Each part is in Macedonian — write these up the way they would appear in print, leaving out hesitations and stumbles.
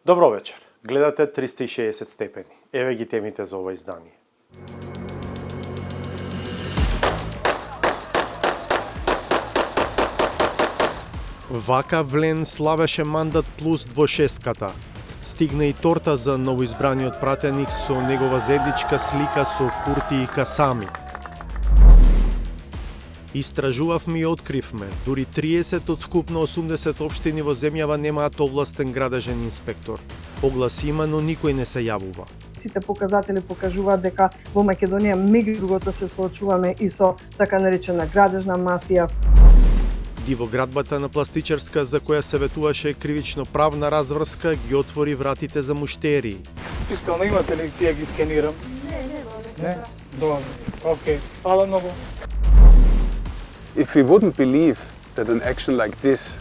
Добро вечер. Гледате 360 степени. Еве ги темите за ова издание. Вака Влен славеше мандат плюс двошестката. Стигна и торта за новоизбраниот пратеник со негова заедничка слика со Курти и Касами. Истражувавме и откривме, дури 30 од вкупно 80 општини во земјава немаат овластен градежен инспектор. Огласи има, но никој не се јавува. Сите показатели покажуваат дека во Македонија меѓу другото се соочуваме и со така наречена градежна мафија. Дивоградбата на пластичарска, за која се ветуваше кривично правна разврска, ги отвори вратите за муштерии. Фискално имате ли тие ги скенирам? Не. Добро. Окей. Фала многу. If we wouldn't believe that an action like this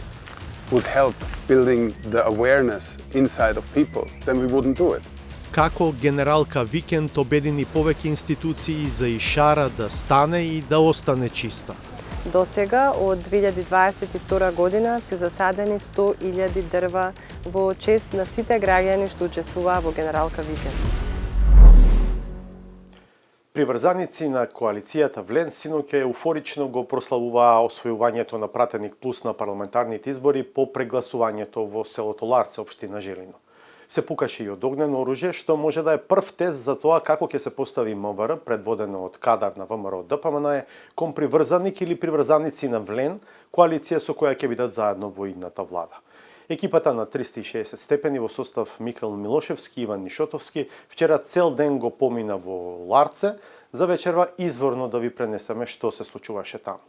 would help building the awareness inside of people, then we wouldn't do it. Како генералка Викенд обедини повеќе институции за Ишара да стане и да остане чиста. До сега, од 2022 година, се засадени 100.000 дрва во чест на сите граѓани што учествуваа во Генералка Викенд. Приврзаници на коалицијата Влен синоќа еуфорично го прославуваа освојувањето на пратеник плюс на парламентарните избори по прегласувањето во селото Ларце, општина Желино. Се покаже и од огнено оружје, што може да е прв тест за тоа како ќе се постави МВР, предводено од кадар на ВМРО ДПМН, кон приврзаник или приврзаници на Влен, коалиција со која ќе бидат заедно во идната влада. Екипата на 360 степени во состав Микаел Милошевски и Иван Нишотовски вчера цел ден го помина во Ларце, за вечерва изворно да ви пренесеме што се случуваше таму.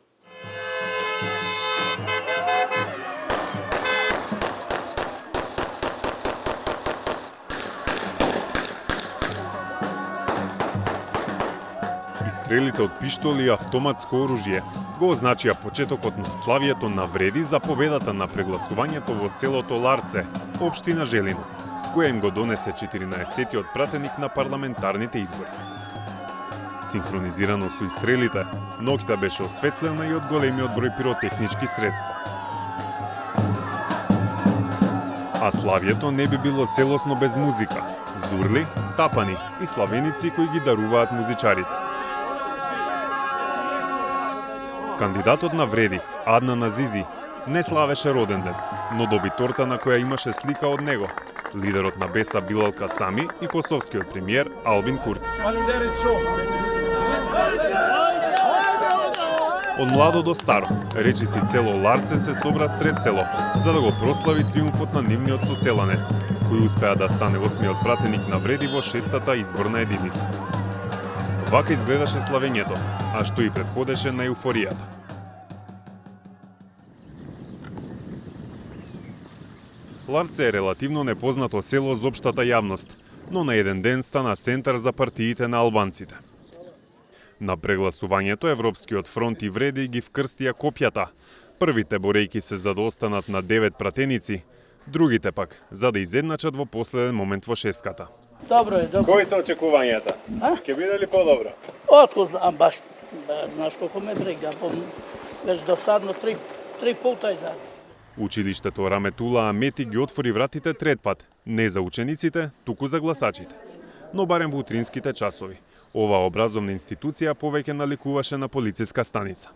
Стрелите од пиштоли и автоматско оружје го означија почетокот на славието на Вреди за победата на прегласувањето во селото Ларце, општина Желино, која им го донесе 14-тиот пратеник на парламентарните избори. Синхронизирано со стрелите, ноќта беше осветлена и од големиот број пиротехнички средства. А славието не би било целосно без музика, зурли, тапани и славеници кои ги даруваат музичарите. Кандидатот на Вреди, Аднан Азизи, не славеше роден ден, но доби торта на која имаше слика од него, лидерот на Беса Билал Касами и косовскиот премиер Албин Курти. Од младо до старо, речиси цело Ларце се собра сред село, за да го прослави триумфот на нивниот соселанец, кој успеа да стане 8-миот пратеник на Вреди во 6-та изборна единица. Вака изгледаше славењето, а што и претходеше на еуфоријата. Ларце е релативно непознато село за општата јавност, но на еден ден стана центар за партиите на албанците. На прегласувањето Европскиот фронт и Вреди ги вкрстија копјата, првите борејки се за да останат на 9 пратеници, другите пак за да изедначат во последен момент во шестката. Добро е, добро. Кои се очекувањата? Ќе биде ли подобро? Отко знам баш, знаеш колку ме брега, веќе досадно три пута и да. Училиштето Раметула Амети ги отвори вратите трет пат, не за учениците, туку за гласачите. Но барем во утринските часови, оваа образовна институција повеќе наликуваше на полициска станица.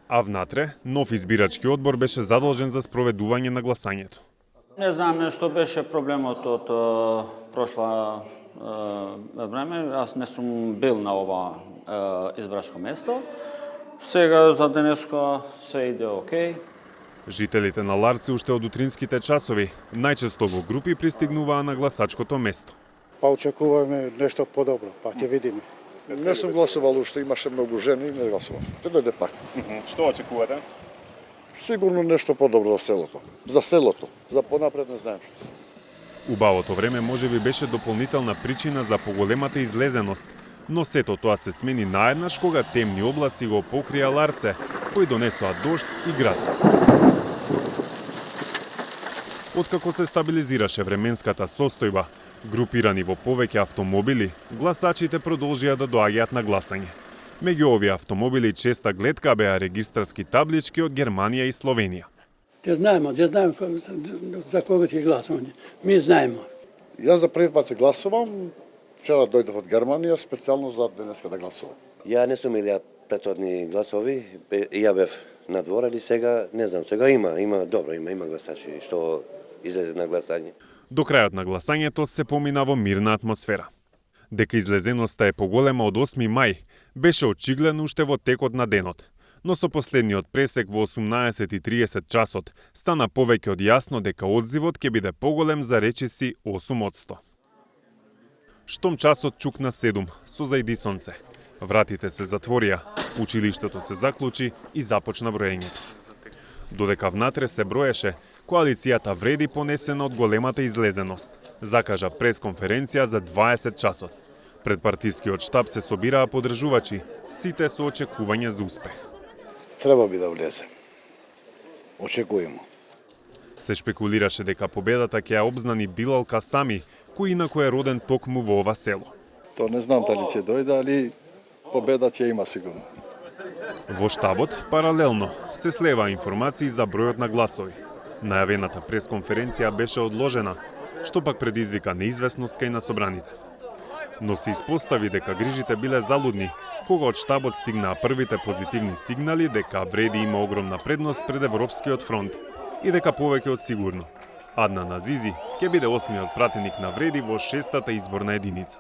А внатре, нов избирачки одбор беше задолжен за спроведување на гласањето. Не знам што беше проблемот од прошла време. Аз не сум бил на ова избрачко место. Сега за денеска се иде окей. Жителите на Ларце уште од утринските часови најчесто во групи пристигнуваа на гласачкото место. Па очекуваме нешто подобро, па ќе видиме. Не сум гласувал уште, имаше многу жени и не гласував. Те дојде пак. Што очекувате? Сигурно нешто подобро за селото. За селото. За понапред не знаем што. Убавото време можеби беше дополнителна причина за поголемата излезеност, но сето тоа се смени наеднаш кога темни облаци го покрија Ларце, кои донесоа дожд и град. Откако се стабилизираше временската состојба, групирани во повеќе автомобили, гласачите продолжија да доаѓаат на гласање. Меѓу овие автомобили честа гледка беа регистарски таблички од Германија и Словенија. Те знаемо за кого ќе гласуваме. Ми знаемо. Јас за први пат гласувам. Вчера дојдов од Германија специјално за денеска да гласувам. Ја не сум имал претhodни гласови, ја бев на двор, ali сега не знам, сега има гласачи што излезе на гласање. До крајот на гласањето се помина во мирна атмосфера. Дека излезеноста е поголема од 8 мај, беше очигледно уште во текот на денот. Но со последниот пресек во 18:30 часот стана повеќе од јасно дека одзивот ќе биде поголем за речиси 8%. Штом часот чукна 7, со зајди сонце. Вратите се затворија, училиштето се заклучи и започна броењето. Додека внатре се броеше, коалицијата вреди понесена од големата излезеност. Закажа пресконференција за 20 часот. Пред партискиот штаб се собираа подржувачи, сите со очекување за успех. Треба би да влезе. Очекуваме. Се шпекулираше дека победата ќе ја обзнани Билал Касами, кој инаку е роден токму во ова село. То не знам дали ќе дојде, али победа ќе има сигурно. Во штабот, паралелно, се слева информации за бројот на гласови. Најавената пресконференција беше одложена, што пак предизвика неизвестност кај на собраните. Но се испостави дека грижите биле залудни, кога од штабот стигнаа првите позитивни сигнали дека Вреди има огромна предност пред Европскиот фронт и дека повеќе од сигурно Аднан Азизи ќе биде 8-миот пратеник на Вреди во 6-та изборна единица.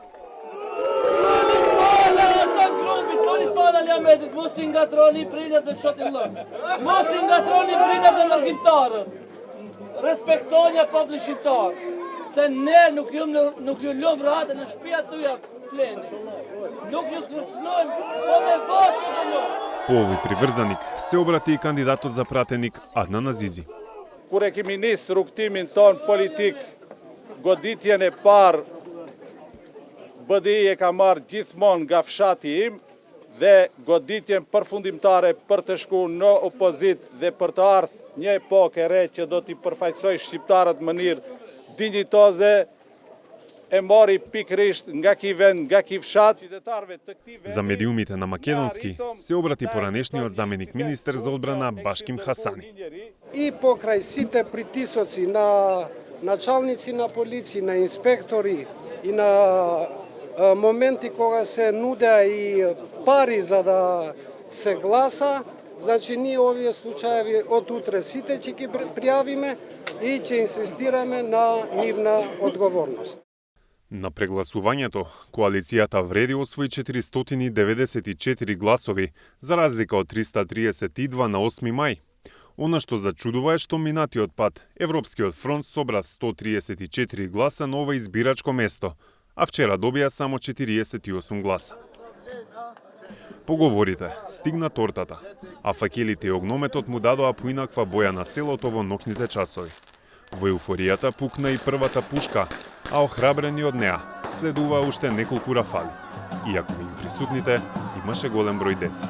Respektonja publicitar. Se ne nuk ju lëm radhën në shtëpia tuja fleni. Nuk ju kërcnojmë, po me votë të lëm. По овој приврзаник се обрати и кандидатот за пратеник Аднан Азизи. Kur e kemi nisë rrugtimin ton politik, goditjen e parë BDI e ka marrë gjithmonë nga fshati im dhe goditjen përfundimtare për të shku në opozit dhe për të ardhur një epokë e re që do t'i përfaqësoj shqiptarët në mënyrë dinjitoze e mori pikrisht nga ки вен, nga ки fshat. За медиумите на македонски се обрати поранешниот заменик министер за одбрана Башким Хасани. И покрај сите притисоци на началници на полиција, на инспектори и на моменти кога се нудеа и пари за да се гласа, значи ние овие случаеви од утре сите ќе ги пријавиме и ќе инсистираме на нивна одговорност. На прегласувањето, коалицијата Вреди освои 494 гласови, за разлика од 332 на 8 мај. Она што зачудува е што минатиот пат Европскиот фронт собра 134 гласа на ова избирачко место, а вчера добија само 48 гласа. Поговорите, стигна тортата, а факелите и огнометот му дадоа поинаква боја на селото во ноќните часови. Во еуфоријата пукна и првата пушка, а охрабрени од неа следува уште неколку рафали, иако меѓу присутните имаше голем број деца.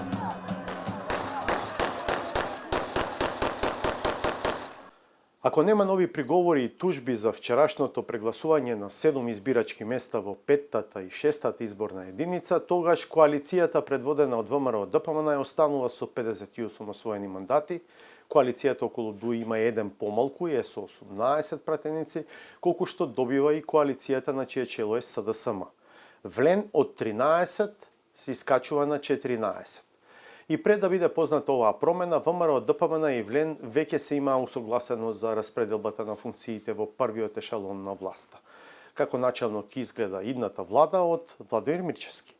Ако нема нови приговори и тужби за вчерашното прегласување на 7 избирачки места во 5-та и 6-та изборна единица, тогаш коалицијата предводена од ВМРО ДПМН останува со 58 освоени мандати, коалицијата околу ДУ има еден помалку и е со 18 пратеници, колку што добива и коалицијата на чие чело е СДСМ. Влен од 13 се искачува на 14. И пред да биде позната оваа промена, ВМРО, ДПМН и Влен веќе се имаа усогласено за распределбата на функциите во првиот ешалон на власта. Како начално ќе изгледа идната влада од Владимир Мирчевски.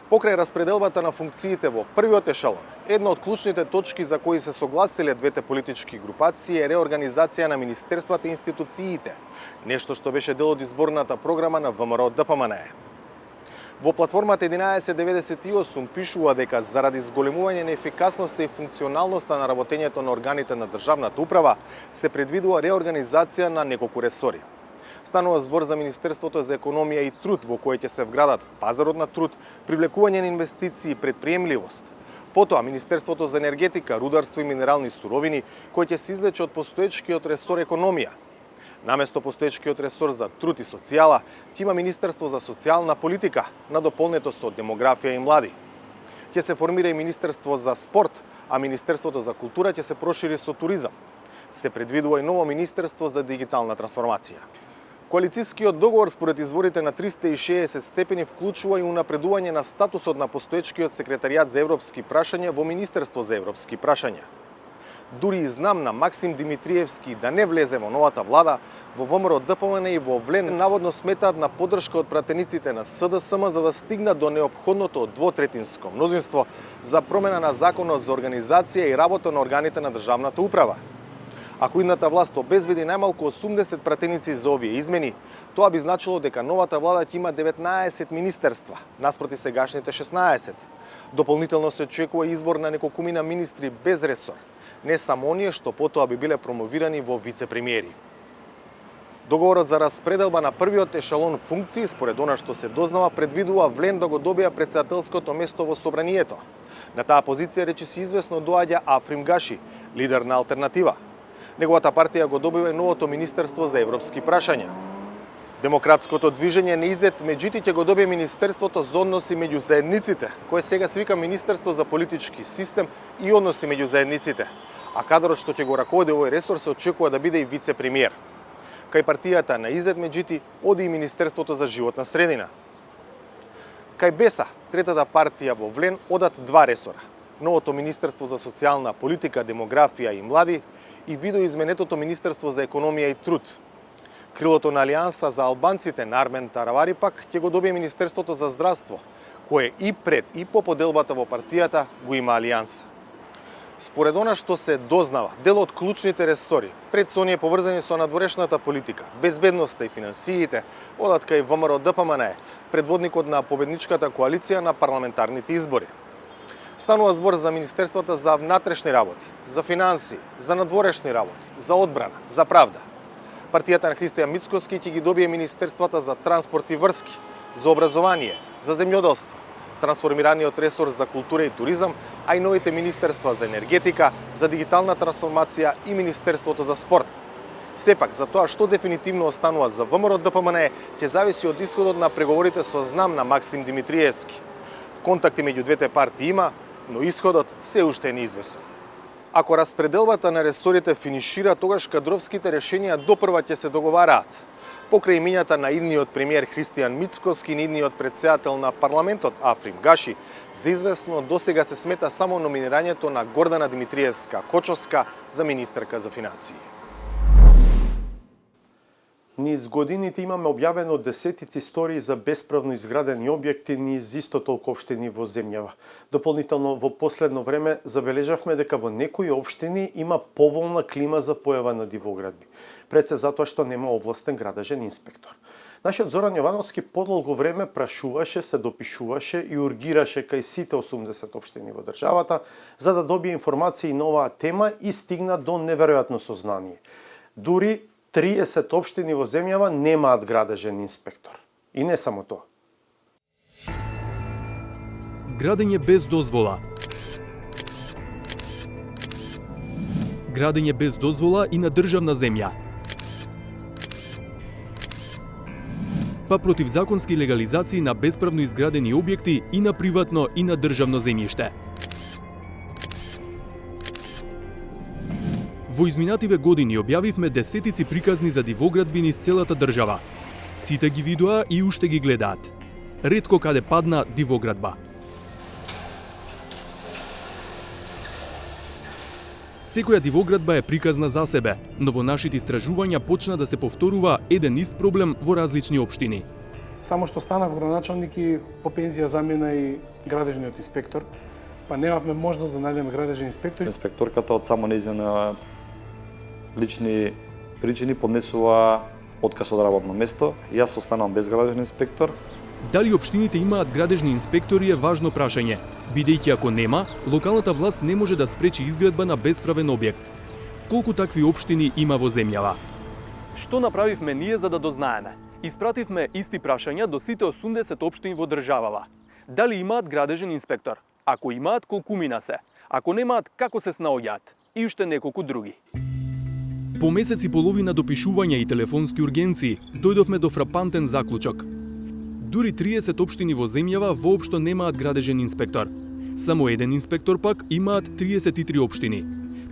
Покрај распределбата на функциите во првиот ешалон, една од клучните точки за кои се согласиле двете политички групации е реорганизација на министерствата и институциите, нешто што беше дел од изборната програма на ВМРО ДПМН. Во платформата 1198 пишува дека заради зголемување на ефикасноста и функционалноста на работењето на органите на државната управа се предвидува реорганизација на неколку ресори. Станува збор за Министерството за економија и труд, во кое ќе се вградат пазарот на труд, привлекување на инвестиции и предприемливост. Потоа Министерството за енергетика, рударство и минерални суровини, кој ќе се извлече од постоечкиот ресор економија. Наместо постоечкиот ресор за труд и социјала, ќе има Министерство за социјална политика, надополнето со демографија и млади. Ќе се формира и Министерство за спорт, а Министерството за култура ќе се прошири со туризам. Се предвидува и ново Министерство за дигитална трансформација. Коалицијскиот договор според изворите на 360 степени вклучува и унапредување на статусот на постоечкиот секретаријат за европски прашања во Министерство за европски прашања. Дури и знам на Максим Димитриевски да не влезе во новата влада, во ВМРО ДПМН и во ВЛЕН наводно сметаат на поддршка од пратениците на СДСМ за да стигнат до неопходното двотретинско мнозинство за промена на Законот за организација и работа на органите на државната управа. Ако идната власт обезбеди најмалку 80 пратеници за овие измени, тоа би значило дека новата влада ќе има 19 министерства, наспроти сегашните 16. Дополнително се очекува избор на неколкумина министри без ресор, не само оние што потоа би биле промовирани во вице-премиери. Договорот за распределба на првиот ешалон функции, според она што се дознава, предвидува ВЛЕН да го добија претседателското место во Собранието. На таа позиција речиси известно доаѓа Африм Гаши, лидер на Алтернатива. Неговата партија го добива и новото Министерство за европски прашања. Демократското движење Неизет Меджити ќе го добие Министерството за односи меѓу заедниците, кое сега се вика Министерство за политички систем и односи меѓу заедниците, а кадрот што ќе го раководи овој ресор се очекува да биде и вице-премиер. Кај партијата на Изет Меджити оди и Министерството за животна средина. Кај БЕСА, третата партија во ВЛЕН, одат два ресора. Новото Министерство за социјална политика, демографија и млади и видоизменетото Министерство за економија и труд. Крилото на Алијанса за албанците на Армен Таравари пак ќе го добие Министерството за здравство, кое и пред и по поделбата во партијата го има Алијанса. Според она што се дознава, дел од клучните ресори, пред се оние поврзани со надворешната политика, безбедноста и финансиите, одат кај ВМРО ДПМН, предводникот на победничката коалиција на парламентарните избори. Станува збор за Министерствата за внатрешни работи, за финансии, за надворешни работи, за одбрана, за правда. Партијата на Христијан Мицкоски ќе ги добие Министерствата за транспорт и врски, за образование, за земјоделство, трансформираниот ресор за култура и туризам, а и новите министерства за енергетика, за дигитална трансформација и Министерството за спорт. Сепак, за тоа што дефинитивно останува за ВМРО ДПМН ќе зависи од исходот на преговорите со знам на Максим Димитриевски. Контакти меѓу двете партии има, но исходот се уште е неизвестен. Ако распределбата на ресорите финишира, тогаш кадровските решенија допрва ќе се договараат. Покрај имињата на идниот премиер Христијан Мицкоски и идниот претседател на парламентот Африм Гаши, за известно досега се смета само номинирањето на Гордана Димитриевска-Кочовска за министерка за финансии. Низ годините имаме објавено десетици истории за бесправно изградени објекти низ исто толку општини во земјава. Дополнително, во последно време забележавме дека во некои општини има поволна клима за појава на дивоградби. Пред се затоа што нема овластен градежен инспектор. Нашиот Зоран Јовановски подолго време прашуваше, се допишуваше и ургираше кај сите 80 општини во државата за да добие информации на оваа тема и стигна до неверојатно сознание. Дури 30 општини во земјава немаат градежен инспектор. И не само тоа. Градење без дозвола. Градење без дозвола и на државна земја. Па противзаконски легализации на бесправно изградени објекти и на приватно и на државно земјиште. Во изминативе години објавивме десетици приказни за дивоградби низ целата држава. Сите ги видоа и уште ги гледаат. Ретко каде падна дивоградба. Секоја дивоградба е приказна за себе, но во нашите истражувања почна да се повторува еден ист проблем во различни општини. Само што станав градоначалник и во пензија замина и градежниот инспектор, па немавме можност да најдеме градежен инспектор. Инспекторката од само нејзина лични причини поднесува отказ од работно место. Јас останам без градежен инспектор. Дали општините имаат градежни инспектори е важно прашање, бидејќи ако нема, локалната власт не може да спречи изградба на бесправен објект. Колку такви општини има во земјава? Што направивме ние за да дознаеме? Испративме исти прашања до сите 80 општини во државава. Дали имаат градежен инспектор? Ако имаат, колкумина се? Ако немаат, како се снаоѓаат? И уште неколку други. По месец и половина допишувања и телефонски ургенции, дојдовме до фрапантен заклучок. Дури 30 општини во земјава воопшто немаат градежен инспектор. Само еден инспектор пак имаат 33 општини.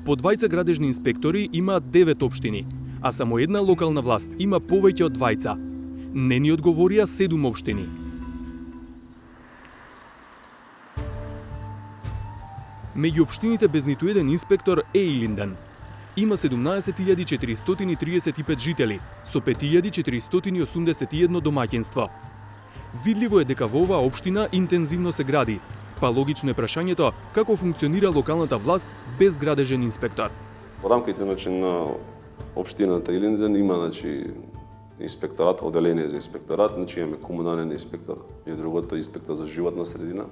По двајца градежни инспектори имаат 9 општини, а само една локална власт има повеќе од двајца. Не ни одговорија 7 општини. Меѓу општините без ниту еден инспектор е Илинден. Има 17.435 жители, со 5.481 домаќинства. Видливо е дека во оваа општина интензивно се гради, па логично е прашањето како функционира локалната власт без градежен инспектор. Во рамките на општината Илинден има инспекторат, оделение за инспекторат, имаме комунален инспектор и другото инспектор за животна средина.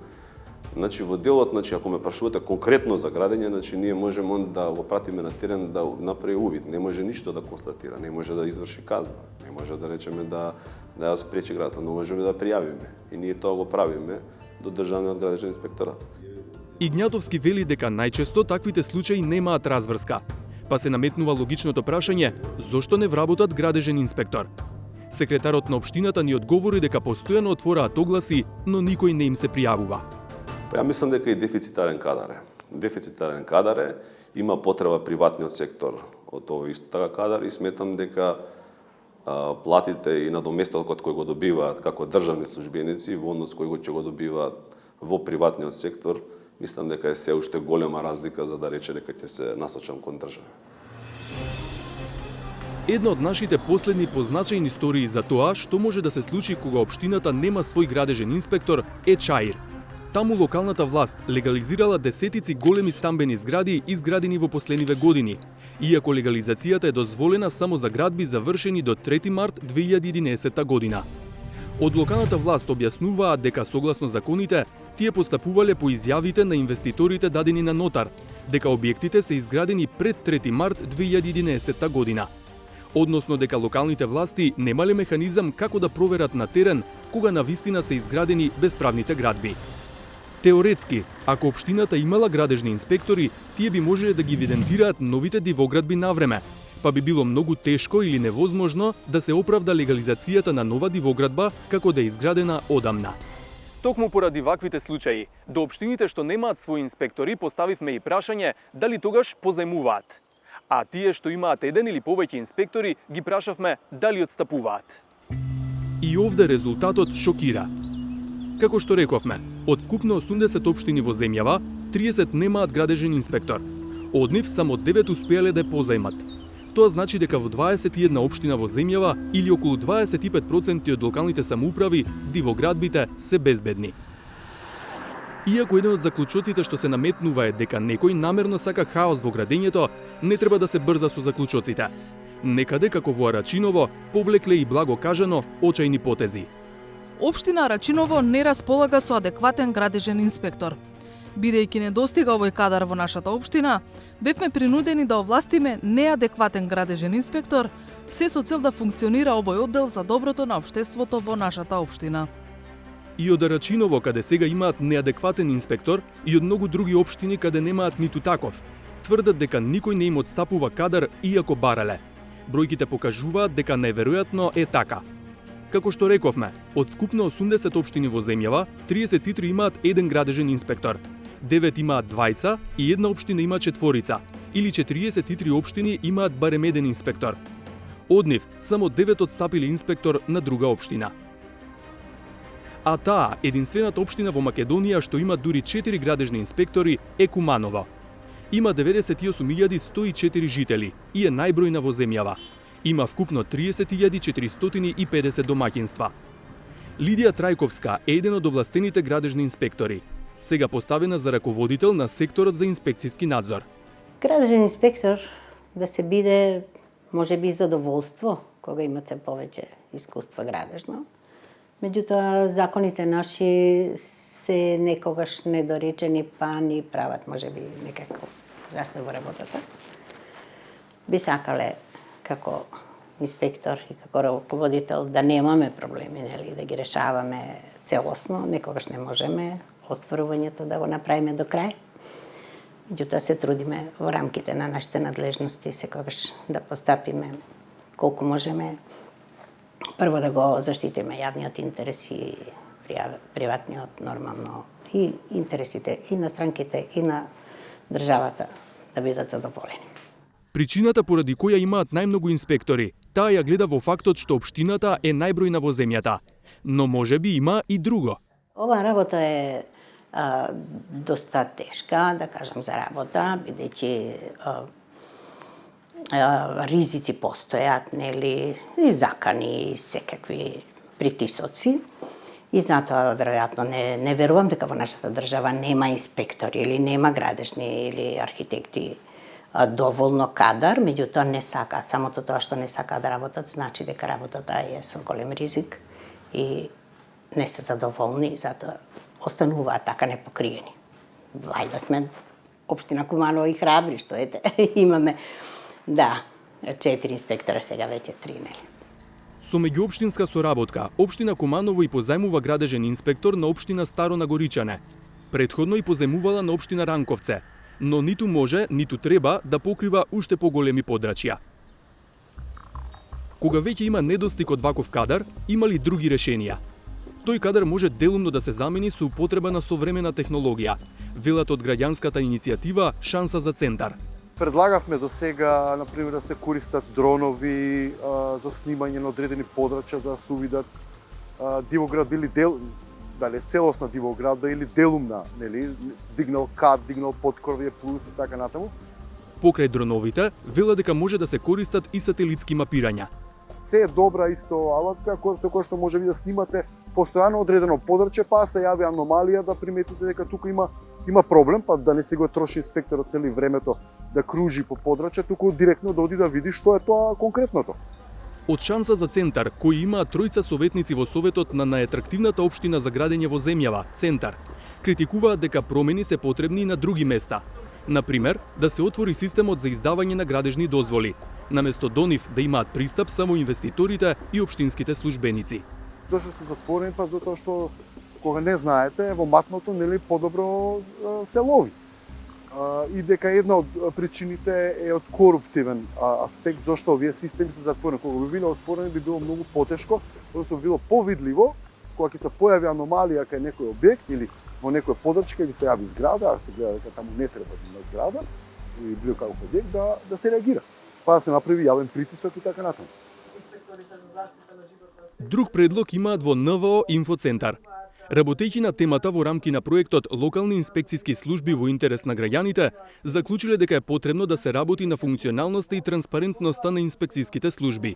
Во делот, ако ме прашувате конкретно за градење, ние можеме да го пратиме на терен да направи увид. Не може ништо да констатира, не може да изврши казна, не може да речеме да ја спречи градата, но можеме да пријавиме. И ние тоа го правиме до Државниот градежен инспекторат. Игњатовски вели дека најчесто таквите случаи немаат разврска, па се наметнува логичното прашање зошто не вработат градежен инспектор. Секретарот на општината ни одговори дека постојано отвораат огласи, но никој не им се пријавува. Ја мислам дека и дефицитарен кадар е. Дефицитарен кадар е, има потреба приватниот сектор од овој исто така кадар и сметам дека платите и надоместокот кој го добиваат како државни службеници во однос кој ќе го добиваат во приватниот сектор, мислам дека е се уште голема разлика за да рече дека ќе се насочам кон држава. Една од нашите последни позначајни истории за тоа што може да се случи кога општината нема свој градежен инспектор е Чаир. Таму локалната власт легализирала десетици големи стамбени згради изградени во последниве години, иако легализацијата е дозволена само за градби завршени до 3 март 2011 година. Од локалната власт објаснуваат дека согласно законите, тие постапувале по изјавите на инвеститорите дадени на нотар, дека објектите се изградени пред 3 март 2011 година. Односно дека локалните власти немале механизам како да проверат на терен кога навистина се изградени бесправните градби. Теоретски, ако општината имала градежни инспектори, тие би можеле да ги евидентираат новите дивоградби навреме, па би било многу тешко или невозможно да се оправда легализацијата на нова дивоградба како да е изградена одамна. Токму поради ваквите случаи, до општините што немаат своји инспектори поставивме и прашање дали тогаш позајмуваат. А тие што имаат еден или повеќе инспектори ги прашавме дали одстапуваат. И овде резултатот шокира. Како што рековме, од вкупно 80 општини во земјава, 30 немаат градежен инспектор. Од нив само 9 успеале да позајмат. Тоа значи дека во 21 општина во земјава или околу 25% од локалните самоуправи, дивоградбите се безбедни. Иако еден од заклучоците што се наметнува е дека некој намерно сака хаос во градењето, не треба да се брза со заклучоците. Некаде како во Арачиново повлекле и благо кажано очајни потези. Општина Арачиново не располага со адекватен градежен инспектор. Бидејќи не достига овој кадар во нашата општина, бевме принудени да овластиме неадекватен градежен инспектор, се со цел да функционира овој оддел за доброто на општеството во нашата општина. И од Арачиново, каде сега имаат неадекватен инспектор, и од многу други општини каде немаат ниту таков, тврдат дека никој не им одстапува кадар иако барале. Бројките покажуваат дека најверојатно е така. Како што рековме, од вкупно 80 општини во земјава, 33 имаат еден градежен инспектор, 9 имаат двајца и една општина има четворица, или 43 општини имаат барем еден инспектор. Од нив, само 9 одстапили инспектор на друга општина. А таа, единствената општина во Македонија што има дури 4 градежни инспектори, е Куманово. Има 98.104 жители и е најбројна во земјава. Има вкупно 30.450 домаќинства. Лидија Трајковска е еден од овластените градежни инспектори, сега поставена за раководител на секторот за инспекцијски надзор. Градежен инспектор да се биде можеби задоволство кога имате повеќе искуство градежно. Меѓутоа законите наши се некогаш недоречени, па ни прават можеби некако застој во работата. Би сакале како инспектор и како раководител да немаме проблеми, нели, да ги решаваме целосно, некогаш не можеме остварувањето да го направиме до крај. Меѓутоа се трудиме во рамките на нашите надлежности секогаш да постапиме колку можеме. Прво да го заштитиме јавниот интерес и приватниот нормално и интересите и на странките и на државата да бидат задоволени. Причината поради која имаат најмногу инспектори, таа ја гледа во фактот што општината е најбројна во земјата. Но можеби има и друго. Оваа работа е доста тешка, да кажам, за работа, бидејќи ризици постојат, нели, и закани, и секакви притисоци. И затоа, веројатно, не верувам дека во нашата држава нема инспектори или нема градежни или архитекти доволно кадар, меѓутоа не сакаат. Самото тоа што не сакаат да работат, значи дека работата е со голем ризик и не се задоволни, затоа остануваат така непокриени. Вајда сме општина Куманово и храбри, што ете, имаме, 4 инспектора, сега веќе 3, нели. Со меѓуопштинска соработка, општина Куманово и позајмува градежен инспектор на општина Старо Нагоричане. Претходно и позајмувала на општина Ранковце, но ниту може, ниту треба да покрива уште поголеми подрачја. Кога веќе има недостиг од ваков кадар, има ли други решенија? Тој кадар може делумно да се замени со употреба на современа технологија, велат од граѓанската иницијатива Шанса за центар. Предлагавме до сега, например, да се користат дронови за снимање на одредени подрачја, да се увидат дивоградба или дали целосна дивоградба или делумна, нели, дигнал кат, дигнал подкорвие плюс и така натаму. Покрај дроновите, вела дека може да се користат и сателитски мапирања. Се е добра исто алатка со која што може да снимате постојано одредено подрачје, па се јави аномалија да приметите дека тука има проблем, па да не се го троши инспекторот или времето да кружи по подрачје, туку директно да оди да види што е тоа конкретното. Од Шанса за центар, кои имаат тројца советници во советот на најатрактивната општина за градење во земјава, Центар, критикуваат дека промени се потребни и на други места. Например, да се отвори системот за издавање на градежни дозволи, наместо до нив да имаат пристап само инвеститорите и општинските службеници. Зошто се затворени, па затоа што кога не знаете, во матното нели подобро се лови. И дека една од причините е од коруптивен аспект, зашто овие системи се затворени. Кога би биле отворени, би било многу потешко, односно би било повидливо, кога ќе се појави аномалија кај некој објект или во некоја подрачка или се јави зграда, а се гледа дека таму не треба да има зграда или било каков објект, да се реагира. Па да се направи јавен притисок и така натаму. Друг предлог имаат во НВО Инфоцентар. Работејќи на темата во рамки на проектот Локални инспекцијски служби во интерес на граѓаните, заклучиле дека е потребно да се работи на функционалноста и транспарентноста на инспекцијските служби.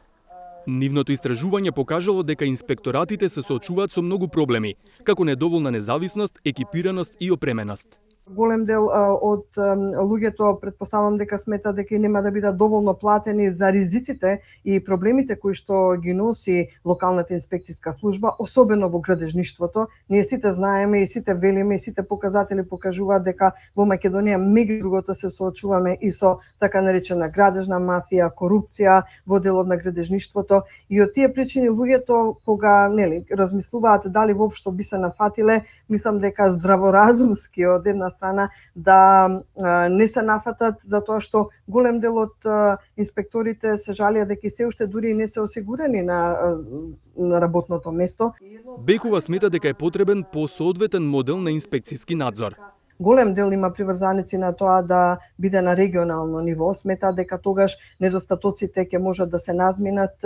Нивното истражување покажало дека инспекторатите се соочуваат со многу проблеми, како недоволна независност, екипираност и опременост. Голем дел од луѓето претпоставам дека смета дека нема да бидат доволно платени за ризиците и проблемите кои што ги носи локалната инспекцијска служба, особено во градежништвото. Ние сите знаеме и сите велиме и сите показатели покажуваат дека во Македонија меѓу другото се соочуваме и со така наречена градежна мафија, корупција во делот на градежништвото и од тие причини луѓето кога размислуваат дали воопшто би се нафатиле, мислам дека здраворазумски од една страна да не се нафатат затоа што голем дел од инспекторите се жалија дека се уште дури не се осигурени на работното место. Бекова смета дека е потребен посоодветен модел на инспекцијски надзор. Голем дел има приврзаници на тоа да биде на регионално ниво. Смета дека тогаш недостатоците ќе можат да се надминат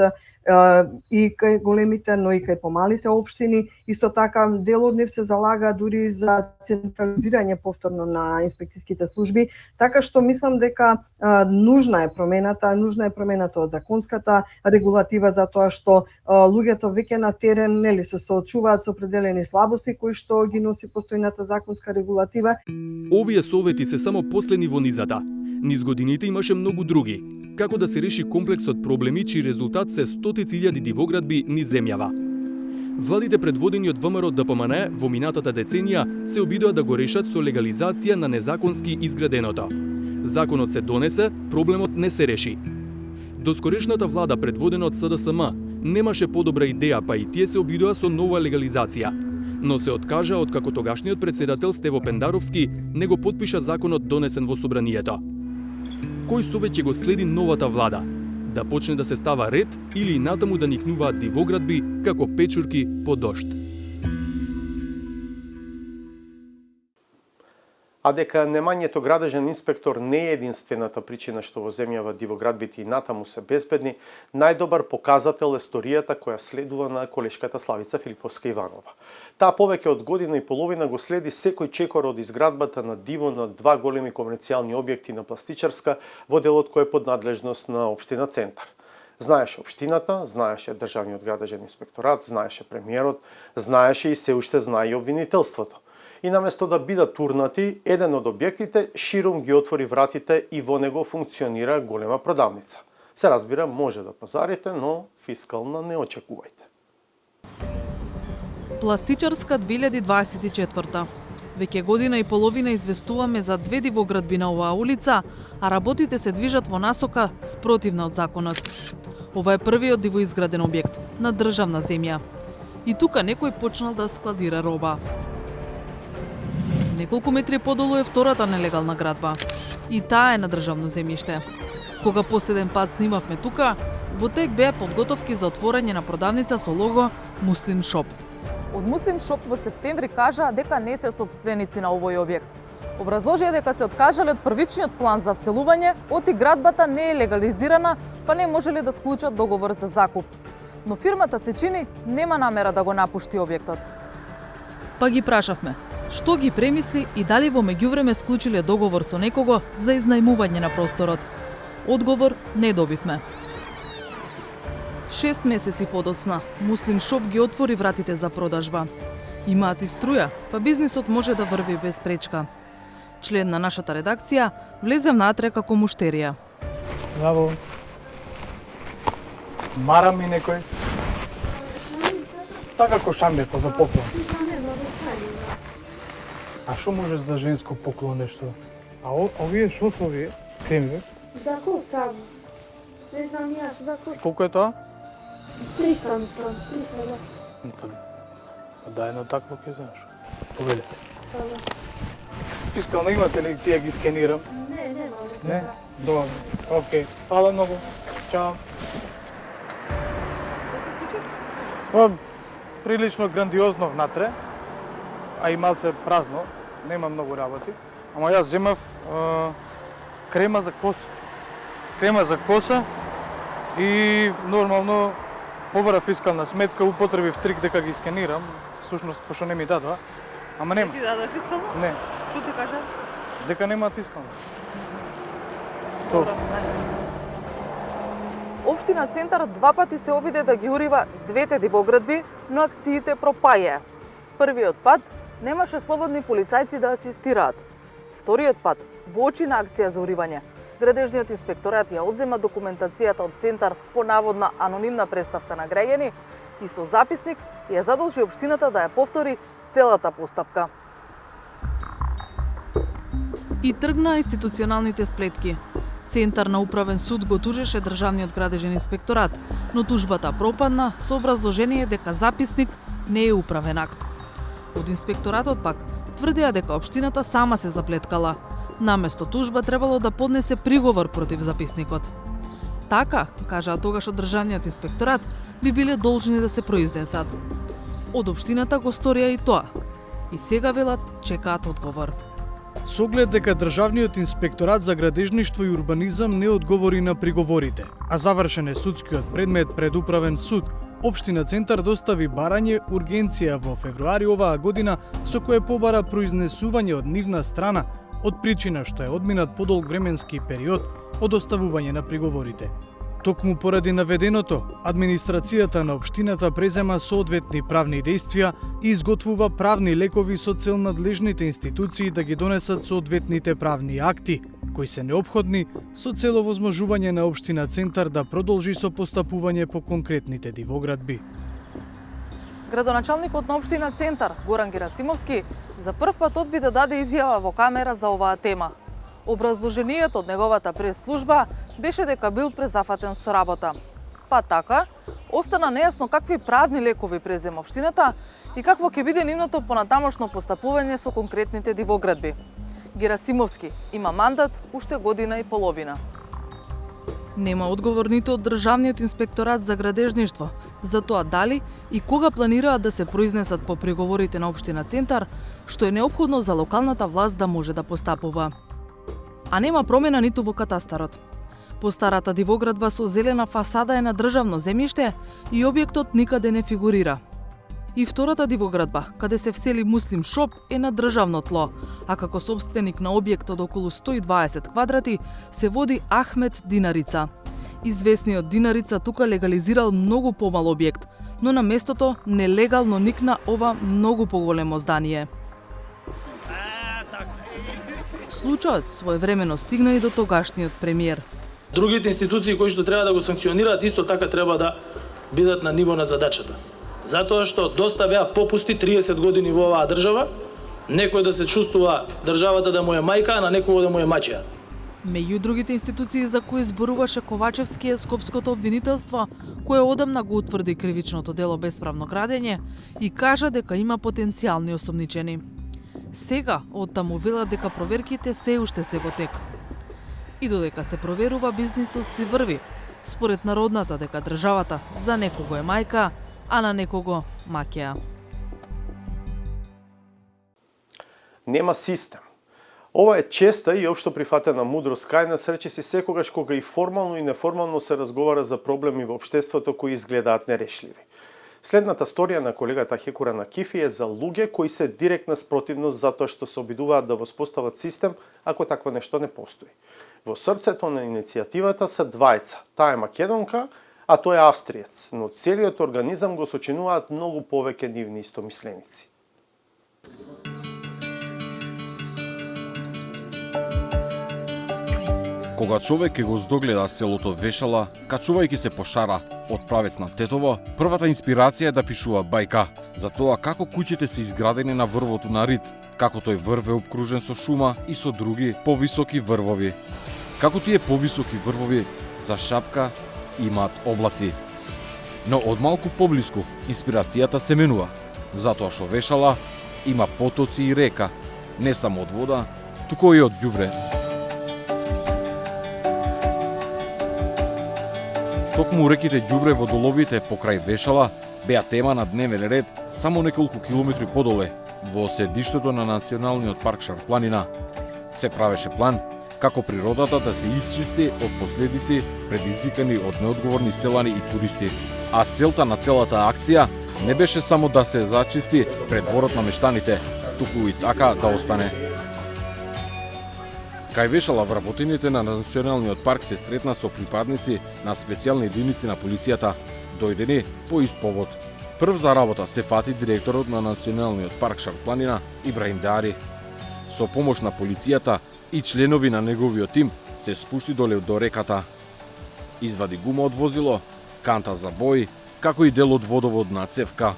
и кај големите, но и кај помалите општини. Исто така, дел од нив се залага дури за централизирање повторно на инспекцијските служби, така што мислам дека нужна е промената од законската регулатива, затоа што луѓето веќе на терен се соочуваат со определени слабости кои што ги носи постојната законска регулатива. Овие совети се само последни во низата. Низ годините имаше многу други. Како да се реши комплексот проблеми чиј резултат се стотици илјади дивоградби низ земјава. Владите предводени од ВМРО ДПМН во минатата деценија се обидоа да го решат со легализација на незаконски изграденото. Законот се донесе, проблемот не се реши. Доскорешната влада предводена од СДСМ немаше подобра идеја, па и тие се обидоа со нова легализација. Но се откажа откако тогашниот претседател Стево Пендаровски не го потпиша законот донесен во собранието. Кој совет ќе го следи новата влада? Да почне да се става ред или натаму да никнуваат дивоградби како печурки по дожд? А дека немањето градежен инспектор не е единствената причина што во земјава дивоградбите и натаму се безбедни, најдобар показател е историјата која следува на колешката Славица Филиповска-Иванова. Таа повеќе од година и половина го следи секој чекор од изградбата на диво на два големи комерцијални објекти на Пластичарска во делот кој е под надлежност на општина Центар. Знаеше општината, знаеше државниот градежен инспекторат, знаеше премиерот, знаеше и се уште знае и обвинителството. И наместо да бидат турнати, еден од објектите ширум ги отвори вратите и во него функционира голема продавница. Се разбира, може да пазарите, но фискална не очекувајте. Пластичарска 2024. Веќе година и половина известуваме за две дивоградби на оваа улица, а работите се движат во насока спротивна од законот. Ова е првиот дивоизграден објект на државна земја. И тука некој почнал да складира роба. Неколку метри подолу е втората нелегална градба. И таа е на државно земјиште. Кога последен пат снимавме тука, во тек беа подготовки за отворање на продавница со лого Муслим Шоп. Од Муслим Шоп во септември кажаа дека не се сопственици на овој објект. Образложија дека се откажале од првичниот план за вселување, оти градбата не е легализирана, па не можеле да склучат договор за закуп. Но фирмата се чини нема намера да го напушти објектот. Па ги прашавме, што ги премисли и дали во меѓувреме склучиле договор со некого за изнајмување на просторот. Одговор не добивме. 6 месеци подоцна, Муслим Шоп ги отвори вратите за продажба. Имаат и струја, па бизнисот може да врви без пречка. Член на нашата редакција влезе внатре како муштерија. Браво. Мара ми некој. Така кошамбе за поклон. А што може за женско поклон нешто? А овие што се овие? Кремве? За коса. Не знам јас, за коса. Колку е тоа? 300 мислам, 300 да. Да, едно такво ке знаеш. Повеле. Да. Фискално имате ли тие ги скенирам? Не, нема. Не? Добро. Океј. Фала многу. Чао. Што се случи? Прилично грандиозно внатре, а и малце празно, нема многу работи. Ама јас земав крема за коса. Крема за коса и нормално побара фискална сметка, употребив трик дека ги скенирам, всушност пошто не ми дадоа, ама нема. Ти даде фискално? Не. Што ти кажа? Дека нема фискално. Добро. Општина Центар два пати се обиде да ги урива двете дивоградби, но акциите пропаѓаа. Првиот пат немаше слободни полицајци да асистираат. Вториот пат, во очи на акција за уривање, градежниот инспекторат ја одзема документацијата од Центар по наводна анонимна представка на граѓани и со записник ја задолжи општината да ја повтори целата постапка. И тргна институционалните сплетки. Центар на управен суд го тужеше државниот градежен инспекторат, но тужбата пропадна со образложение дека записник не е управен акт. Од инспекторатот пак тврдеа дека општината сама се заплеткала. Наместо тужба требало да поднесе приговор против записникот. Така, кажаа тогаш од државниот инспекторат, би биле должни да се произнесат. Од општината го сторија и тоа. И сега велат чекаат одговор. Со оглед дека државниот инспекторат за градежништво и урбанизам не одговори на приговорите, а завршен е судскиот предмет пред управен суд, Општина Центар достави барање ургенција во февруари оваа година со кое побара произнесување од нивна страна од причина што е одминат подолг временски период од оставување на приговорите. Токму поради наведеното, администрацијата на општината презема соодветни правни действија и изготвува правни лекови со цел надлежните институции да ги донесат соодветните правни акти, кои се неопходни со цел овозможување на општина Центар да продолжи со постапување по конкретните дивоградби. Градоначалникот на општина Центар, Горан Герасимовски, за прв пат одби да даде изјава во камера за оваа тема. Образложението од неговата прес-служба беше дека бил презафатен со работа. Па така, остана нејасно какви правни лекови презема општината и какво ќе биде нивното понатамошно постапување со конкретните дивоградби. Герасимовски има мандат уште година и половина. Нема одговор ниту од државниот инспекторат за градежништво, за тоа дали и кога планираат да се произнесат по приговорите на општина Центар, што е неопходно за локалната власт да може да постапува. А нема промена ниту во катастарот. Постарата дивоградба со зелена фасада е на државно земјиште и објектот никаде не фигурира. И втората дивоградба, каде се всели Муслим Шоп, е на државно тло, а како собственик на објект од околу 120 квадрати се води Ахмет Динарица. Известниот Динарица тука легализирал многу помал објект, но на местото нелегално никна ова многу поголемо здание. Случајот своевремено стигна и до тогашниот премиер. Другите институции кои што треба да го санкционираат исто така треба да бидат на ниво на задачата. Затоа што доста беа попусти 30 години во оваа држава, некој да се чувствува државата да му е мајка, а на некого да му е маќеа. Меѓу другите институции за кои зборуваше Ковачевски е Скопското обвинителство, кое одамна го утврди кривичното дело бесправно градење и кажа дека има потенцијални осомничени. Сега, оттаму велат дека проверките се уште се во тек. И додека се проверува, бизнисот си врви, според народната дека државата за некого е мајка, а на некого маќеа. Нема систем. Ова е честа и општо прифатена мудрост кај нас, речиси секогаш кога и формално и неформално се разговара за проблеми во општеството кои изгледаат нерешливи. Следната сторија на колегата Хекура на Кифи е за луѓе кои се директна спротивност затоа што се обидуваат да воспостават систем ако такво нешто не постои. Во срцето на иницијативата се двајца. Таа е македонка, а тој е австриец, но целиот организам го сочинуваат многу повеќе нивни истомисленици. Кога човек ќе го здогледа селото Вешала, качувајќи се по шара од правец на Тетово, првата инспирација е да пишува бајка за тоа како куќите се изградени на врвото на Рид, како тој врв е обкружен со шума и со други повисоки врвови. Како тие повисоки врвови за шапка имаат облаци. Но од малку поблиску инспирацијата се менува, затоа што Вешала има потоци и река, не само од вода, туку и од ѓубре. Токму реките ѓубре во доловите покрај Вешала беа тема на дневен ред само неколку километри подоле, во седиштето на Националниот парк Шарпланина. Се правеше план како природата да се исчисти од последици предизвикани од неодговорни селани и туристи. А целта на целата акција не беше само да се зачисти предворот на мештаните, туку и така да остане. Кај Вешала вработените на Националниот парк се сретна со припадници на специјални единици на полицијата, дојдени по ист повод. Прв за работа се фати директорот на Националниот парк Шарпланина Ибрахим Дари. Со помош на полицијата и членови на неговиот тим се спушти доле до реката. Извади гума од возило, канта за бои, како и дел од водоводна цевка.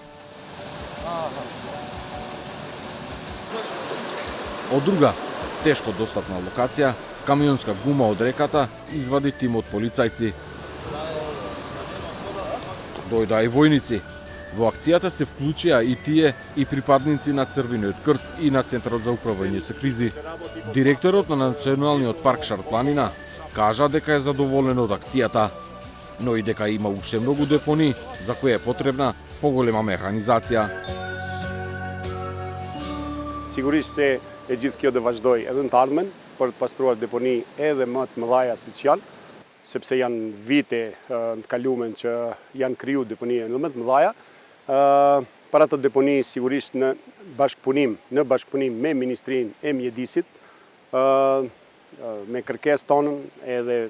Од друга, тешко достапна локација, камионска гума од реката извади тим од полицајци. Дојдоа и војници. Во акцијата се вклучија и тие и припадници на Црвениот крст и на Центарот за управување со кризи. Директорот на Националниот парк Шарпланина кажа дека е задоволен од акцијата, но и дека има уште многу депонии за кои е потребна поголема механизација. Sigurisht se e gjithë kjo do vazhdoj edhe në të ardhmen për të pastruar deponi edhe më të mëdha se që janë, sepse janë vite të kaluara që janë kriju deponi edhe më të mëdha. Për ato deponi sigurisht në bashkëpunim me Ministrinë e Mjedisit, me kërkesë tonën edhe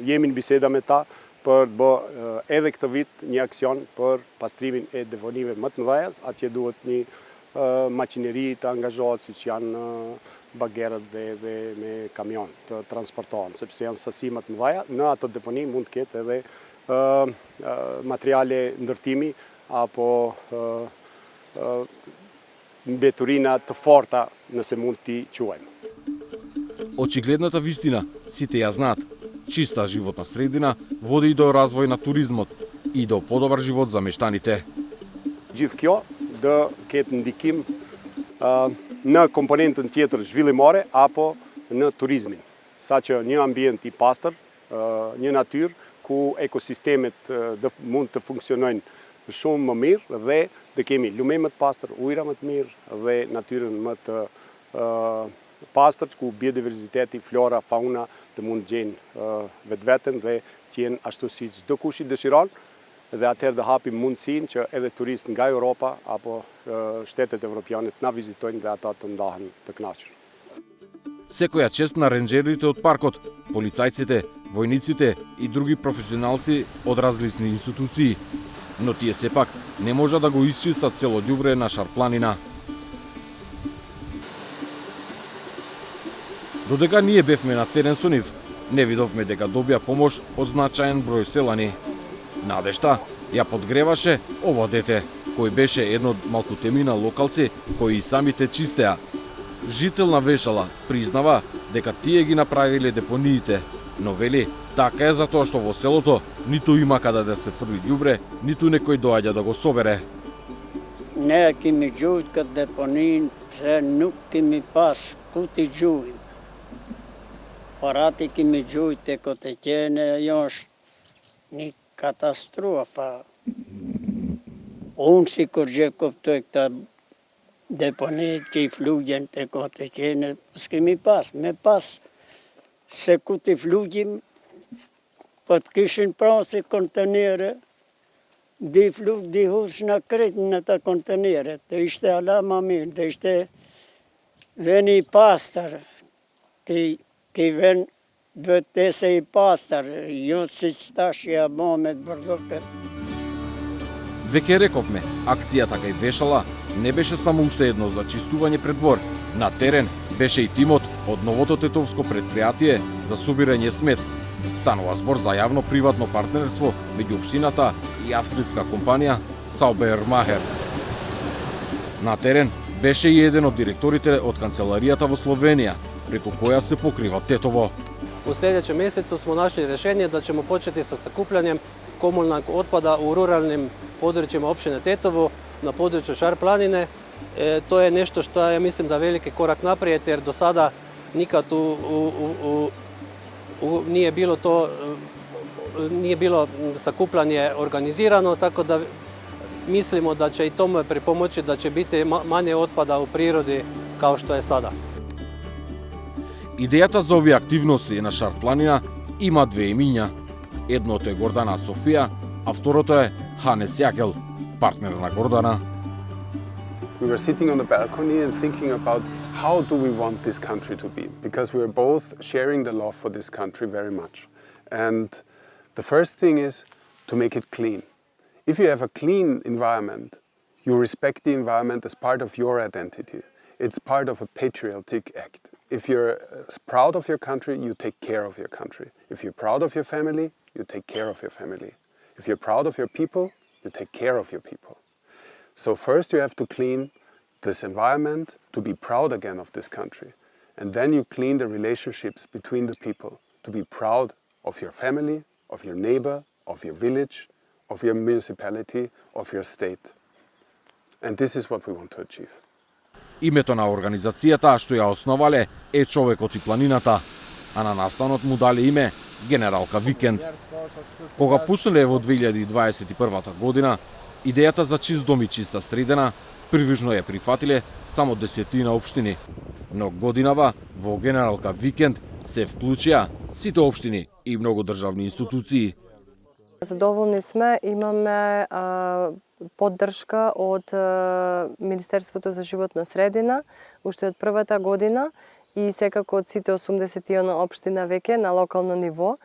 jemi në biseda me ta për të bërë edhe këtë vit një aksion për pastrimin e deponive më të mëdha, atje duhet një makineri të angazhohet siç janë bagerët dhe me kamion të transportohen, sepse janë sasi më të mëdha. Në ato deponi mund të ketë edhe materiale ndërtimi apo mbeturina të forta, nëse mund t'i quajmë. Очигледната вистина, сите ја знаат. Чиста животна средина води и до развој на туризмот и до подобар живот за мештаните. Gjithë kjo do ketë ndikim në komponentën tjetër zhvillimore apo në turizmin. Saqë një ambient i pastër, një natyrë ku ekosistemet mund të funksionojnë shumë më mirë dhe dhe kemi lume më të pastër, ujëra më të mirë dhe natyrën më të pastër ku biodiversiteti, flora, fauna të mund të gjejnë vetveten dhe të jenë ashtu si çdo kush i dëshiron dhe atëherë dhe hapim mundësinë që edhe turistë nga Europa apo shtetet evropiane të na vizitojnë dhe ata të ndahen të kënaqur. Секоја чест на ренџерите од паркот, полицајците, војниците и други професионалци од различни институции, но тие сепак не можат да го исчистат цело ѓубре на Шарпланина. Додека ние бевме на терен со нив, не видовме дека добија помош од значаен број селани. Надежта ја подгреваше ово дете, кој беше едно од малкутемина локалци кои и самите чистеа. Жител на Вешала признава дека тие ги направиле депониите, но вели така е затоа што во селото ниту има каде да се фрли ѓубре, ниту некој доаѓа да го собере. Ne kemi gjujt këtë deponin, pse nuk kemi pas ku t'i gjujmë. Parati kemi gjujt e këtë qene, jo është një katastrofa. Unë si kur gjë kuptoj këta deponit që i flugjen të këtë qene, s'kemi pas, me pas se ku t'i flugjim, po t'kishin pranë si kontenere, di flug, di hus në kretë në të kontenere, të ishte ala ma mirë, të ishte veni i pastër, ki ven duhet të ese i pastër, jo si që tash ja bo me të bërdokët. Веќе рековме, акцијата кај Вешала не беше само уште едно зачистување пред двор. На терен беше и тимот од новото тетовско предпријатие за собирање смет. Станува збор за јавно-приватно партнерство меѓу општината и австријска компанија Saubermacher. На терен беше и еден од директорите од канцеларијата во Словенија, преку која се покрива Тетово. U sljedećem mjesecu smo našli rješenje da ćemo početi sa sakupljanjem komunalnog otpada u ruralnim područjima općine Tetovo na području Šar planine. To je nešto što ja mislim da je veliki korak naprijed jer do sada nikad nije bilo sakupljanje organizirano, tako da mislimo da će i tome pripomoći da će biti manje otpada u prirodi kao što je sada. Идејата за овие активности на Шар планина има две имиња. Едното е Гордана Софија, а второто е Ханес Јакел, партнер на Гордана. We were sitting on the balcony and thinking about how do we want this country to be, because we are both sharing the love for this country very much. And the first thing is to make it clean. If you have a clean environment, you respect the environment as part of your identity. It's part of a patriotic act. If you're proud of your country, you take care of your country. If you're proud of your family, you take care of your family. If you're proud of your people, you take care of your people. So first you have to clean this environment to be proud again of this country. And then you clean the relationships between the people to be proud of your family, of your neighbor, of your village, of your municipality, of your state. And this is what we want to achieve. Името на организацијата што ја основале е Човекот и планината, а на настанот му дале име Генералка Викенд. Кога пуснеле во 2021 година, идејата за чист дом и чиста средина привижно ја прифатиле само 10 општини. Но годинава во Генералка Викенд се вклучија сите општини и многу државни институции. Задоволни сме, имаме поддршка од Министерството за животна средина уште од првата година и секако од сите 81 општина веќе на локално ниво,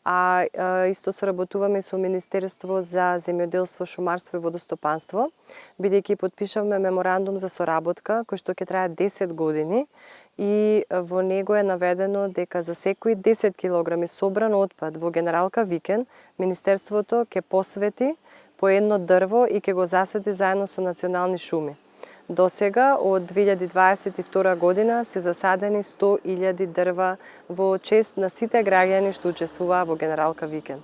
а исто соработуваме со Министерство за земјоделство, шумарство и водостопанство, бидејќи подпишавме меморандум за соработка кој што ќе трае 10 години и во него е наведено дека за секои 10 килограми собран отпад во Генералка Викенд, Министерството ќе посвети по едно дрво и ќе го засади заедно со национални шуми. До сега, од 2022 година, се засадени 100.000 дрва во чест на сите граѓани што учествуваа во Генералка Викенд.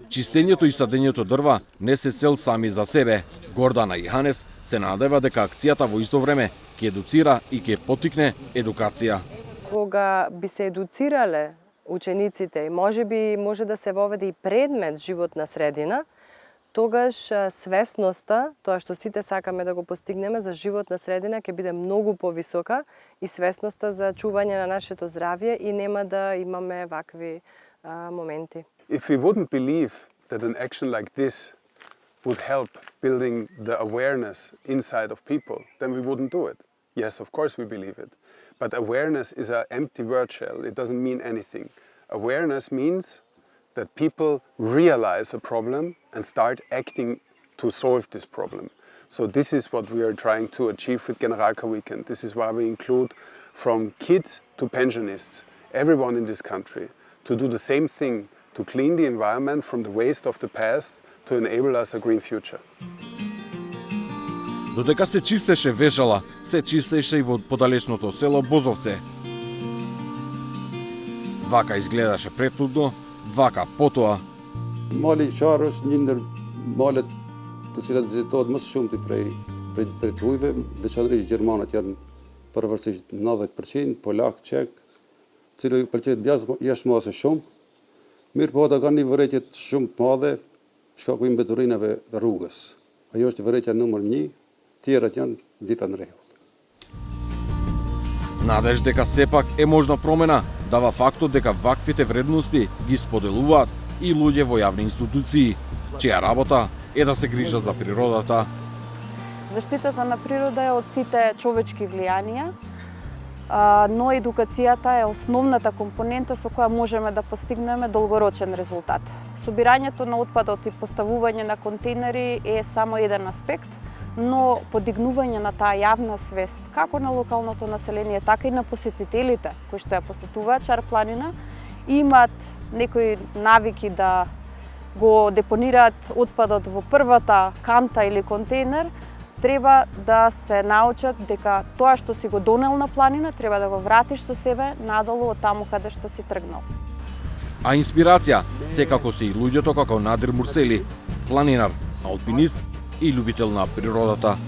Чистењето и садењето дрва не се цел сами за себе. Гордана и Ханес се надева дека акцијата во исто време ќе едуцира и ќе поттикне едукација. Кога би се едуцирале учениците и може да се воведе и предмет животна средина, тогаш свесноста, тоа што сите сакаме да го постигнеме за животна средина, ќе биде многу повисока и свесноста за чување на нашето здравје и нема да имаме вакви моменти. If we wouldn't believe that an action like this would help building the awareness inside of people, then we wouldn't do it. Yes, of course we believe it. But awareness is an empty word shell. It doesn't mean anything. Awareness means that people realize a problem and start acting to solve this problem. So this is what we are trying to achieve with Generalka Weekend. This is why we include from kids to pensionists, everyone in this country, to do the same thing, to clean the environment from the waste of the past, to enable us a green future. Додека се чистеше Вешала, се чистеше и во подалечното село Бозовце. Вака изгледаше претходно, вака потоа. Mali qarë është një ndër malet të cilat vizitohet më së shumti prej ujve, veçanërisht gjermanët janë përvërsisht 90%, polak, çek, cilë ju pëlqejnë jashtëmosë shumë. Mirë po ata kanë një vërejtje shumë të madhe, shkaku i mbeturinave të rrugës. Ajo është vërejtja numër 1, tjerat janë gjitha në rregull. Надеж дека сепак е можна промена, дава фактот дека ваквите вредности ги споделуваат и луѓе во јавни институции, чија работа е да се грижат за природата. Заштитата на природа е од сите човечки влијанија, но едукацијата е основната компонента со која можеме да постигнеме долгорочен резултат. Собирањето на отпадот и поставување на контейнери е само еден аспект, но подигнување на таа јавна свест, како на локалното население, така и на посетителите кои што ја посетуваат Шар планина, имаат некои навики да го депонираат отпадот во првата канта или контейнер, треба да се научат дека тоа што си го донел на планина треба да го вратиш со себе надолу од таму каде што си тргнал. А инспирација секако се и луѓето како Надир Мурсели, планинар, алпинист и љубител на природата.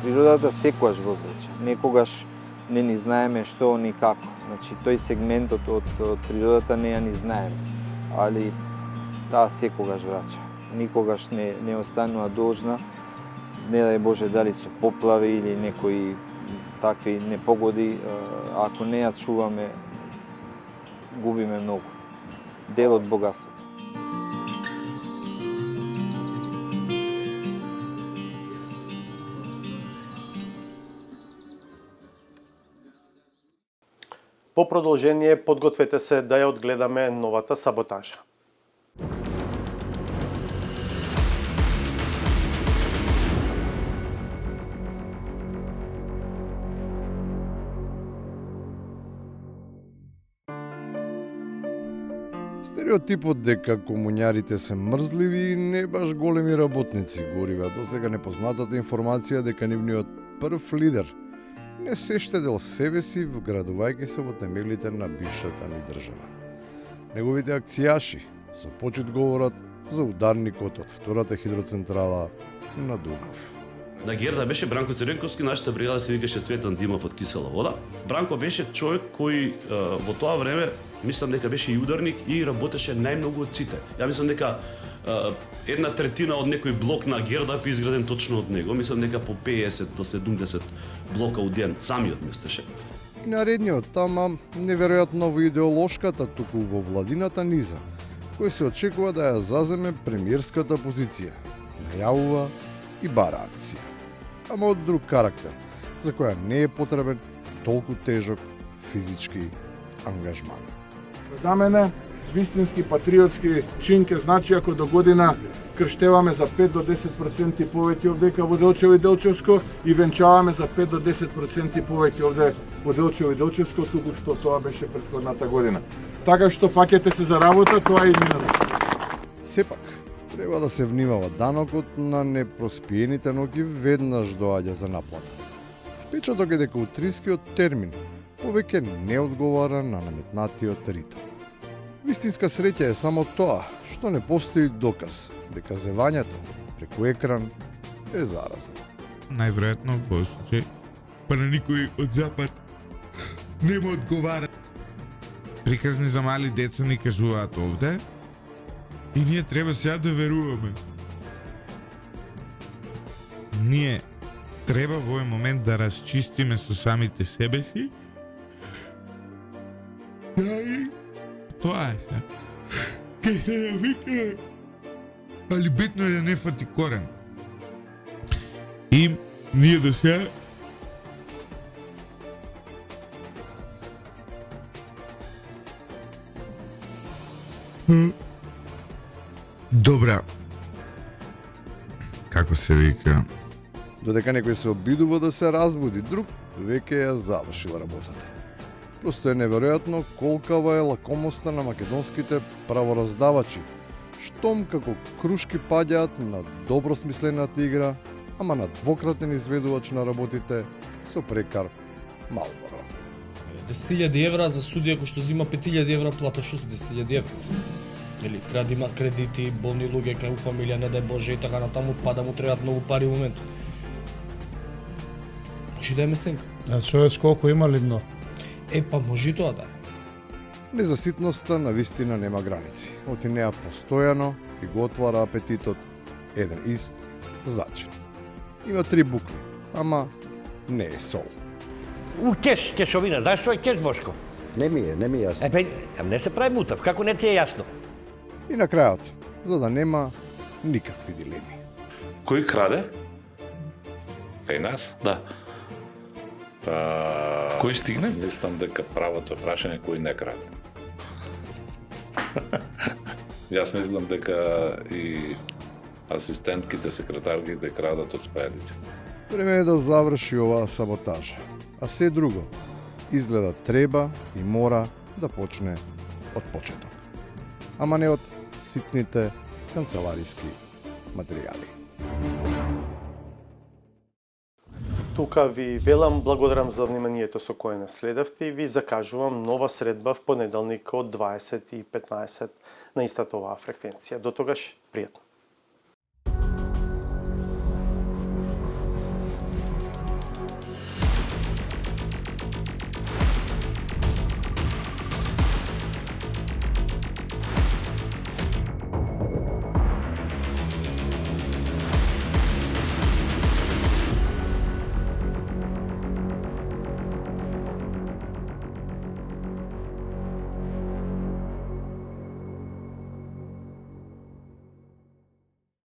Природата секогаш возврача. Некогаш не ни знаеме што ни како. Значи тој сегментот од природата не ја ни знаеме, али таа секогаш врача. Никогаш не останува должна. Не дај Боже дали со поплави или некои такви непогоди, ако не ја чуваме, губиме многу. Дел од богатството. По продолжение, подгответе се да ја одгледаме новата саботажа. Стереотипот дека комуњарите се мрзливи и не баш големи работници горива досега непознатата информација дека нивниот прв лидер не се штедел себе си вградувајќи се во темелите на бившата ни држава. Неговите акцијаши со почит говорат за ударникот од втората хидроцентрала на Дунав. На Герда беше Бранко Цренковски, нашата бригада се викаше Цветан Димов од Кисела вода. Бранко беше човек кој во тоа време, мислам дека беше и ударник и работеше најмногу од сите. Ја мислам дека 1/3 од некој блок на Герда би изграден точно од него. Мислам дека по 50 до 70 блока од ден самиот местеше. И наредниот тама неверојатно во идеолошката, туку во владината низа, кој се очекува да ја заземе премиерската позиција. Најавува и бара акција, ама од друг карактер, за која не е потребен толку тежок физички ангажман. За мене вистински патриотски чин ке значи ако до година крштеваме за 5 до 10% повеќе овдека во Делчево и Делчевско и венчаваме за 5 до 10% повеќе овде во Делчево и Делчевско, туку што тоа беше претходната година. Така што фаќате се за работа, тоа и минато. Сепак, треба да се внимава, данокот на непроспиените ноги веднаш доаѓа за наплата. Впечаток е дека утрискиот термин повеќе не одговара на наметнатиот ритм. Вистинска среќа е само тоа што не постои доказ дека зевањето преку екран е заразно. Најверојатно во случај па на никој од запад не му одговара. Приказни за мали деца ни кажуваат овде и ние треба сега да веруваме. ние треба во овој момент да расчистиме со самите себе си. И тоа е се. Ке се ја вика, али битно е да не фати корен. И ние до сега добра, како се вика, Додека некој се обидува да се разбуди, друг веќе ја завршил работата. Просто е неверојатно колкава е лакомоста на македонските правораздавачи, штом како крушки паѓаат на добро смислената игра, ама на двократен изведувач на работите со прекар Малборо. 10.000 евра за судија кој што зима 5.000 евра плата, што се 10.000 евра? Или треба да има кредити, болни луѓе кај у фамилија, не дај Боже и така натаму, па да му требаат многу пари во моментот. Може да е местенка. А човек колку има ли дно? Па може и тоа да. Незаситноста на вистина нема граници. Оти неа постојано и го отвара апетитот еден ист зачин. Има 3 букви, ама не е сол. У кеш, кешовина, знаеш што е кеш, Бошко? Не ми е јасно. Не се прави мутав, како не ти е јасно? И на крајот, за да нема никакви дилеми. Кој краде? Кај нас? Да. Кој стигне? Мислам дека правото прашање кој не краде. Јас мислам дека и асистентките, секретарките крадат од спајалици. Време е да заврши оваа саботажа. А се друго, изгледа треба и мора да почне од почеток. Ама не од ситните канцелариски материјали. Тука ви велам благодарам за вниманието со кое наследевте и ви закажувам нова средба в понеделник од 20:15 на истата оваа фреквенција. До тогаш, пријатно.